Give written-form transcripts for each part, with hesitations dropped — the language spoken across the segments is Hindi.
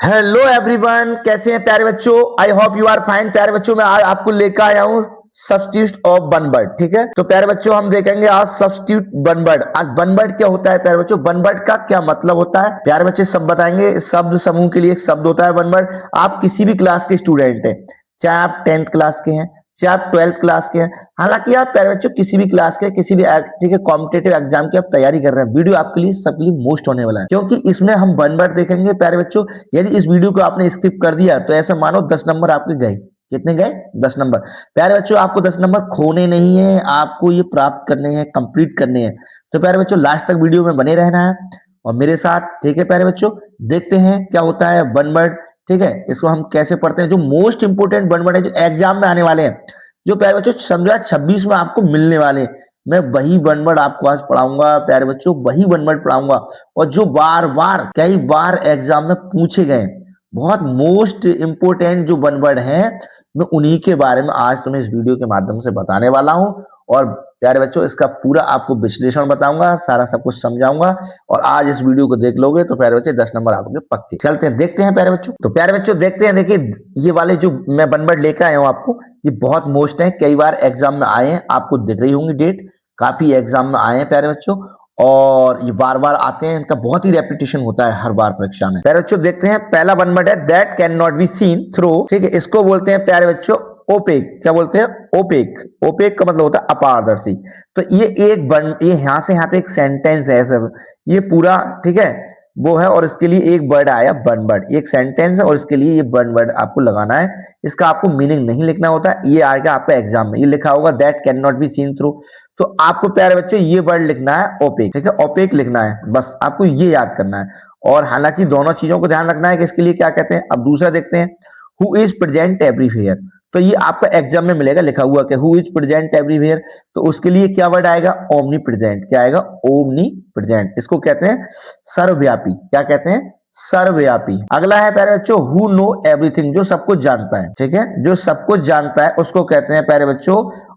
हेलो एवरीवन, कैसे हैं प्यारे बच्चों। I hope you are fine. प्यारे बच्चों मैं आज आपको लेकर आया हूँ सब्स्टिट्यूट ऑफ वन वर्ड। ठीक है, तो प्यारे बच्चों हम देखेंगे आज सब्स्टिट्यूट वन वर्ड। आज वन वर्ड क्या होता है प्यारे बच्चों, वन वर्ड का क्या मतलब होता है प्यारे बच्चे सब बताएंगे। शब्द समूह के लिए एक शब्द होता है वन वर्ड। आप किसी भी क्लास के स्टूडेंट हैं, चाहे आप 10th क्लास के हैं, चाहे आप 12th क्लास के हैं, हालांकि आप प्यारे बच्चों किसी भी क्लास के किसी भी ठीक है कॉम्पिटेटिव एग्जाम की आप तैयारी कर रहे हैं, वीडियो आपके लिए सबके लिए मोस्ट होने वाला है, क्योंकि इसमें हम वन वर्ड देखेंगे प्यारे बच्चों। यदि इस वीडियो को आपने स्किप कर दिया तो ऐसा मानो 10 नंबर आपके गए। कितने गए? 10 नंबर। प्यारे बच्चों आपको 10 नंबर खोने नहीं है, आपको ये प्राप्त करने हैं, कंप्लीट करने हैं। तो प्यारे बच्चों लास्ट तक वीडियो में बने रहना है और मेरे साथ। ठीक है प्यारे बच्चों, देखते हैं क्या होता है वन वर्ड। ठीक है, इसको हम कैसे पढ़ते हैं, जो मोस्ट इंपोर्टेंट वन वर्ड है जो एग्जाम में आने वाले हैं, जो प्यारे बच्चों 2026 में आपको मिलने वाले, मैं वही वन वर्ड आपको आज पढ़ाऊंगा प्यारे बच्चों, वही वन वर्ड पढ़ाऊंगा। और जो बार बार कई बार एग्जाम में पूछे गए, बहुत मोस्ट इंपोर्टेंट जो वन वर्ड हैं, मैं उन्हीं के बारे में आज तुम्हें इस वीडियो के माध्यम से बताने वाला हूं। और प्यारे बच्चों इसका पूरा आपको विश्लेषण बताऊंगा, सारा सब कुछ समझाऊंगा। और आज इस वीडियो को देख लोगे तो प्यारे बच्चे 10 नंबर आपके पक्के। चलते हैं देखते हैं प्यारे बच्चों। तो प्यारे बच्चों देखते हैं, देखिए ये वाले जो मैं वन वर्ड लेकर आया हूं आपको, ये बहुत मोस्ट है, कई बार एग्जाम में आए हैं, आपको दिख रही होंगी डेट, काफी एग्जाम में आए हैं प्यारे बच्चों। और ये बार बार आते हैं, इनका बहुत ही रेपिटेशन होता है हर बार परीक्षा में। प्यारे बच्चों देखते हैं, पहला वन वर्ड है that can not be seen through. ठीक है, इसको बोलते हैं प्यारे बच्चों ओपेक। क्या बोलते हैं? ओपेक। ओपेक का मतलब होता है अपारदर्शी। तो ये एक ये यहां से यहां तक एक सेंटेंस है सब, ये पूरा ठीक है वो है। और इसके लिए एक वर्ड आया वन वर्ड, एक सेंटेंस है और इसके लिए ये वन वर्ड आपको लगाना है। इसका आपको मीनिंग नहीं लिखना होता, ये आएगा आपका एग्जाम में, ये लिखा होगा that can not be seen through. तो आपको प्यारे बच्चों ये वर्ड लिखना है ओपेक। ठीक है, ओपेक लिखना है, बस आपको ये याद करना है। और हालांकि दोनों चीजों को ध्यान रखना है कि इसके लिए क्या कहते हैं। अब दूसरा देखते हैं, हु इज प्रेजेंट एवरीवेयर। तो ये आपका एग्जाम में मिलेगा लिखा हुआ कि हु इज प्रेजेंट एवरीवेयर। तो उसके लिए क्या वर्ड आएगा? Omni present. क्या आएगा? Omni present. इसको कहते हैं सर्वव्यापी। क्या कहते हैं? सर्वव्यापी। अगला है प्यारे बच्चों हु नो एवरीथिंग, जो सब कुछ जानता है। ठीक है, जो सब कुछ जानता है उसको कहते हैं प्यारे बच्चों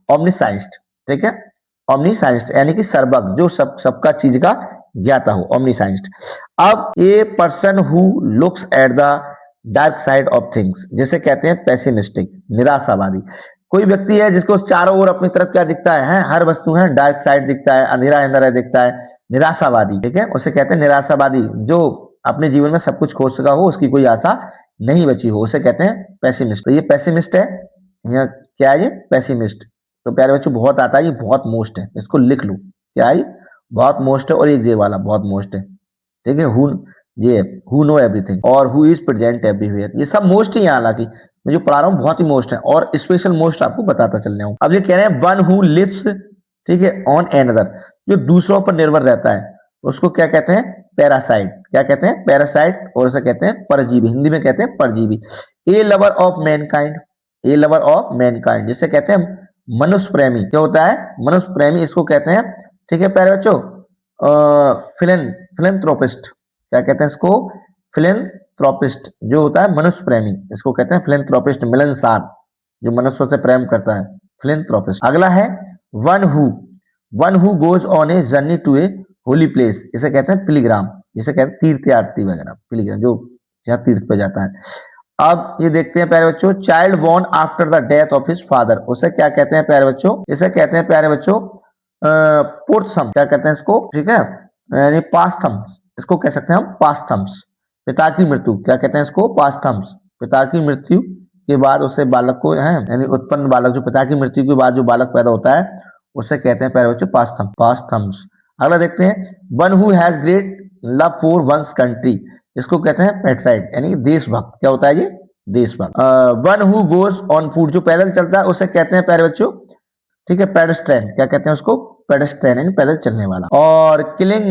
ओमनीसाइंस्ड। ठीक है, ओमनीसाइंस्ड यानी कि सर्वज्ञ, जो सबका चीज का ज्ञाता हो, ओमनीसाइंस्ड। अब a person who looks at the dark side of things, जिसे कहते हैं पेसिमिस्टिक, निराशावादी। कोई व्यक्ति है जिसको चारों ओर अपनी तरफ क्या दिखता है, हर वस्तु है डार्क साइड दिखता है, अंधेरा अंधेरा दिखता है, निराशावादी। ठीक है, उसे कहते हैं निराशावादी, जो अपने जीवन में सब कुछ खो चुका हो, उसकी कोई आशा नहीं बची हो, उसे कहते हैं पेसिमिस्ट। तो ये पेसिमिस्ट है, यहाँ क्या है ये? पेसिमिस्ट। तो प्यारे बच्चों बहुत आता है, ये बहुत मोस्ट है, इसको लिख लो। क्या है? बहुत मोस्ट है। और ये वाला बहुत मोस्ट है। ठीक है, ये हु नो एवरीथिंग और हु इज प्रेजेंट एवरीवेयर, ये सब मोस्ट ही है। हालांकि मैं जो पढ़ा रहा हूँ बहुत ही मोस्ट है और स्पेशल मोस्ट आपको बताता चल रहा हूँ। अब ये कह रहे हैं वन हु लिव्स, ठीक है, ऑन एनदर, जो दूसरों पर निर्भर रहता है, उसको क्या कहते हैं? पैरासाइट। क्या कहते हैं? पैरासाइट। और उसे कहते हैं परजीवी, हिंदी में कहते हैं परजीवी। A lover of mankind, a lover of mankind, जिसे कहते हैं मनुष्य प्रेमी। क्या होता है? मनुष्य प्रेमी, इसको कहते हैं। ठीक है प्यारे बच्चों, फिलेंथ्रोपिस्ट। क्या कहते हैं इसको? फिलेंथ्रोपिस्ट, जो होता है मनुष्य प्रेमी, इसको कहते हैं फिलेंथ्रोपिस्ट, मिलनसार, जो मनुष्य से प्रेम करता है, फिलेंथ्रोपिस्ट। अगला है one who goes on a journey to a holy place, इसे कहते हैं पिलग्राम, जिसे कहते हैं तीर्थयात्री वगैरह, पिलग्राम जो जहाँ तीर्थ पे जाता है। अब ये देखते हैं प्यारे बच्चों, child born after the death of his father, उसे क्या कहते हैं प्यारे बच्चों? इसे कहते हैं प्यारे बच्चों पोर्थम। क्या कहते हैं इसको? ठीक है, यानी पास्थम, इसको कह सकते हैं हम पास्थम्स। पिता की मृत्यु, क्या कहते हैं इसको? पास्थम्स। पिता की मृत्यु के बाद उसे बालक को है, यानी उत्पन्न बालक, जो पिता की मृत्यु के बाद जो बालक पैदा होता है, उसे कहते हैं प्यारे बच्चों पास्थम्स। अगला देखते हैं, one who has great love for one's country, इसको कहते हैं पेट्राइट, यानी देशभक्त। क्या होता है ये? देशभक्त। One who goes on foot, जो पैदल चलता है, उसे कहते हैं प्यारे बच्चों, ठीक है, पेडेस्ट्रियन। क्या कहते हैं उसको? पेडेस्ट्रियन, यानी पैदल चलने वाला। और किलिंग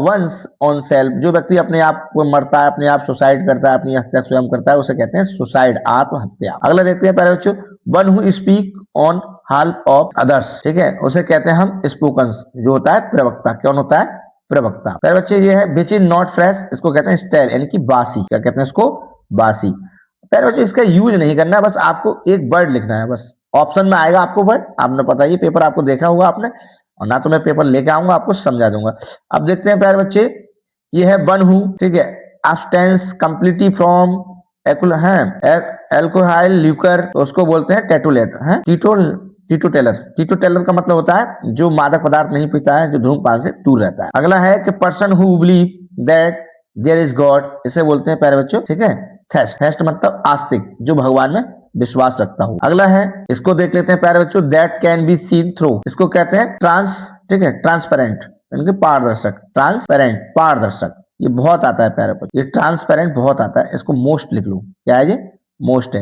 वंस ऑन सेल्फ, जो व्यक्ति अपने आप को मरता है, अपने आप सुसाइड करता है, अपनी हत्या स्वयं करता है, उसे कहते हैं सुसाइड, आत्महत्या। अगला देखते हैं प्यारे बच्चों, one who speak on half of others, ठीक है, उसे कहते हैं हम स्पोकन्स, जो होता है प्रवक्ता। कौन होता है? प्रवक्ता। प्यारे बच्चे ये है विच इज नॉट फ्रेश, इसको कहते हैं स्टेल, यानी कि बासी। क्या कहते हैं इसको? बासी। प्यारे बच्चों इसका यूज नहीं करना है, बस आपको एक वर्ड लिखना है, बस ऑप्शन में आएगा आपको वर्ड, आपने पता है ये पेपर आपको देखा हुआ आपने, और ना तो मैं पेपर लेके आऊंगा आपको समझा दूंगा। अब देखते हैं प्यारे बच्चे, ये है वन हु, ठीक है, abstains completely from एल्कोहल ल्यूकर, उसको बोलते हैं टेटोलेट है, टीटोटेलर। टीटोटेलर का मतलब होता है जो मादक पदार्थ नहीं पीता है, जो धूम्रपान से दूर रहता है। अगला है कि person who believe that there is god, इसे बोलते हैं प्यारे बच्चों, ठीक है, थेस्ट मतलब आस्तिक, जो भगवान में विश्वास रखता हूँ। अगला है, इसको देख लेते हैं प्यारे बच्चों, that can be seen through, इसको कहते हैं ठीक है, ट्रांसपेरेंट, यानी कि पारदर्शक, ट्रांसपेरेंट पारदर्शक, ये बहुत आता है प्यारे बच्चों, ये ट्रांसपेरेंट बहुत आता है, इसको मोस्ट लिख लो, क्या है ये, मोस्ट है।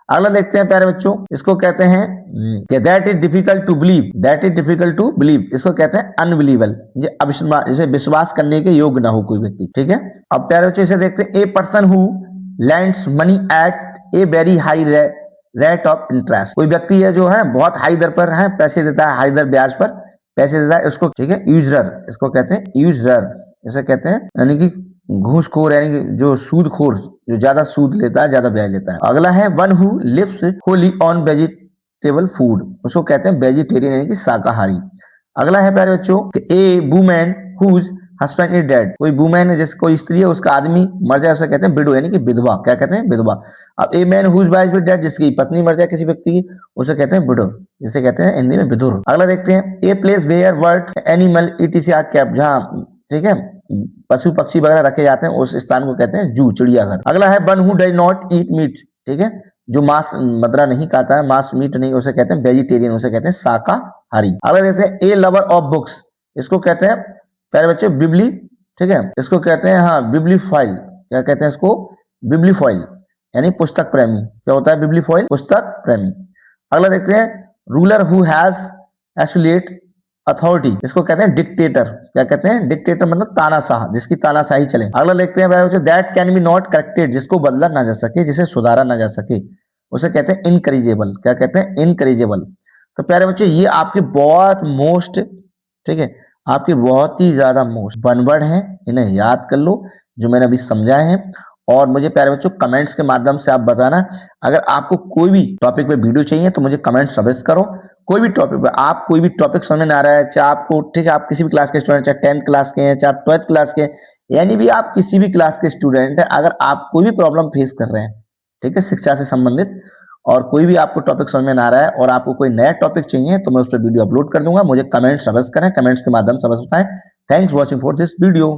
अगला देखते हैं प्यारे बच्चों, इसको कहते हैं कि that is difficult to believe, that is difficult to believe, इसको कहते हैं अनबिलीवेबल, ये अविश्वास, इसे विश्वास करने के योग्य ना हो कोई व्यक्ति, ठीक है। अब प्यारे बच्चों इसे देखते हैं, a person who lands money at a very high rate of interest, कोई व्यक्ति है जो है बहुत हाई दर पर है पैसे देता है, हाई दर ब्याज पर पैसे देता है, उसको, ठीक है, यूजरर, इसको कहते हैं यूजरर, इसे कहते हैं यानी कि घूसखोर, यानी कि जो सूदखोर, जो ज्यादा सूद लेता है, ज्यादा ब्याज लेता है। अगला है one who lives wholly on vegetable food, उसको कहते हैं वेजिटेरियन, यानी कि शाकाहारी। अगला है प्यारे बच्चों, a women whose husband is dead, कोई वुमेन है, जिस कोई स्त्री है, उसका आदमी मर जाए, उसे कहते हैं विडो, यानी कि विधवा, क्या कहते हैं, विधवा। अब a man whose wife is dead, जिसकी पत्नी मर जाए किसी व्यक्ति की, उसे कहते हैं विडो, जिसे कहते हैं हिंदी में विधुर। अगला देखते हैं, a place where bird animal etc are kept, जहाँ, ठीक है, पशु पक्षी वगैरह रखे जाते हैं, उस स्थान को कहते हैं जू, चिड़ियाघर। अगला है one who does not eat meat, ठीक है, जो मांस मदरा नहीं खाता है, मांस मीट नहीं, उसे कहते हैं वेजिटेरियन, उसे कहते हैं शाकाहारी। अगला देखते हैं, ए लवर ऑफ बुक्स, इसको कहते हैं प्यारे बच्चों बिबली, ठीक है, इसको कहते हैं, हाँ, बिबलीफाइल, क्या कहते हैं इसको, बिबलीफाइल, यानी पुस्तक प्रेमी, क्या होता है बिबलीफाइल, पुस्तक प्रेमी। अगला देखते हैं, ruler who has absolute authority, इसको कहते हैं डिक्टेटर, क्या कहते हैं, डिक्टेटर मतलब तानाशाह, जिसकी तानाशाही चले। अगला देखते हैं भाई, that can be not corrected, जिसको बदला ना जा सके, जिसे सुधारा ना जा सके, उसे कहते हैं इनकरेजेबल, क्या कहते हैं, इनकरेजेबल। तो प्यारे बच्चों ये आपके बहुत मोस्ट, ठीक है, आपके बहुत ही ज्यादा मोस्ट वन वर्ड है, इन्हें याद कर लो जो मैंने अभी समझाए हैं। और मुझे प्यारे बच्चों कमेंट्स के माध्यम से आप बताना, अगर आपको कोई भी टॉपिक पे वीडियो चाहिए तो मुझे कमेंट सजेस्ट करो, कोई भी टॉपिक पे, आप कोई भी टॉपिक समझ में आ रहा है, चाहे आपको, ठीक है, आप किसी भी क्लास के स्टूडेंट, चाहे 10th क्लास के हैं, चाहे 12th क्लास के, यानी भी आप किसी भी क्लास के स्टूडेंट है, अगर आप कोई भी प्रॉब्लम फेस कर रहे हैं, ठीक है, शिक्षा से संबंधित, और कोई भी आपको टॉपिक समझ में ना आ रहा है और आपको कोई नया टॉपिक चाहिए, तो मैं उस पर वीडियो अपलोड कर दूंगा, मुझे कमेंट सजेस्ट करें, कमेंट्स के माध्यम से बताएं। Thanks watching for this video.